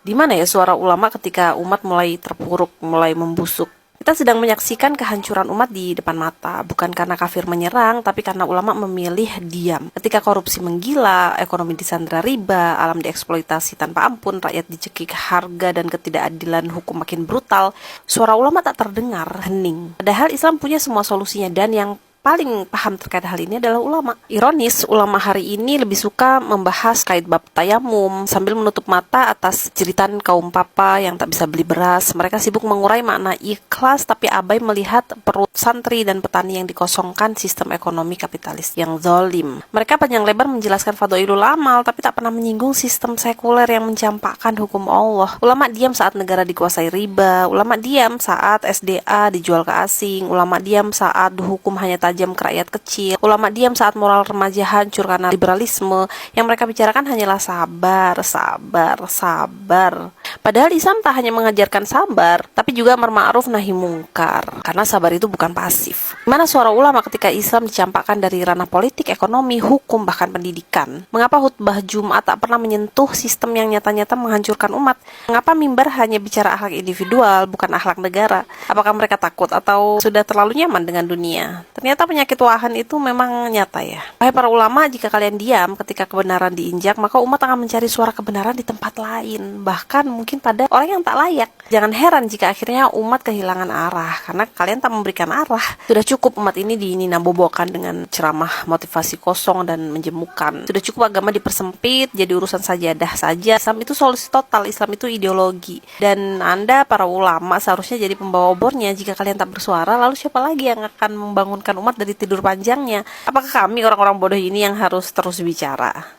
Di mana ya suara ulama ketika umat mulai terpuruk, mulai membusuk? Kita sedang menyaksikan kehancuran umat di depan mata, bukan karena kafir menyerang, tapi karena ulama memilih diam. Ketika korupsi menggila, ekonomi disandera riba, alam dieksploitasi tanpa ampun, rakyat dicekik harga dan ketidakadilan hukum makin brutal, suara ulama tak terdengar, hening. Padahal Islam punya semua solusinya dan yang paling paham terkait hal ini adalah ulama. Ironis, ulama hari ini lebih suka membahas kait bab tayamum sambil menutup mata atas jeritan kaum papa yang tak bisa beli beras. Mereka sibuk mengurai makna ikhlas tapi abai melihat perut santri dan petani yang dikosongkan sistem ekonomi kapitalis yang zalim. Mereka panjang lebar menjelaskan fadhailul amal tapi tak pernah menyinggung sistem sekuler yang mencampakkan hukum Allah. Ulama diam saat negara dikuasai riba, ulama diam saat SDA dijual ke asing, ulama diam saat hukum hanya tajam ke rakyat kecil. Ulama diam saat moral remaja hancur karena liberalisme. Yang mereka bicarakan hanyalah sabar, sabar, sabar. Padahal Islam tak hanya mengajarkan sabar, tapi juga amar ma'ruf nahi mungkar. Karena sabar itu bukan pasif. Mana suara ulama ketika Islam dicampakkan dari ranah politik, ekonomi, hukum, bahkan pendidikan? Mengapa khutbah Jumat tak pernah menyentuh sistem yang nyata-nyata menghancurkan umat? Mengapa mimbar hanya bicara akhlak individual, bukan akhlak negara? Apakah mereka takut atau sudah terlalu nyaman dengan dunia? Ternyata penyakit wahan itu memang nyata ya. Wahai para ulama, jika kalian diam ketika kebenaran diinjak, maka umat akan mencari suara kebenaran di tempat lain. Bahkan mungkin pada orang yang tak layak. Jangan heran jika akhirnya umat kehilangan arah, karena kalian tak memberikan arah. Sudah cukup umat ini dininabobokan dengan ceramah motivasi kosong dan menjemukan. Sudah cukup agama dipersempit, jadi urusan sajadah saja. Islam itu solusi total, Islam itu ideologi. Dan Anda, para ulama, seharusnya jadi pembawa obornya. Jika kalian tak bersuara, lalu siapa lagi yang akan membangunkan umat dari tidur panjangnya? Apakah kami orang-orang bodoh ini yang harus terus bicara?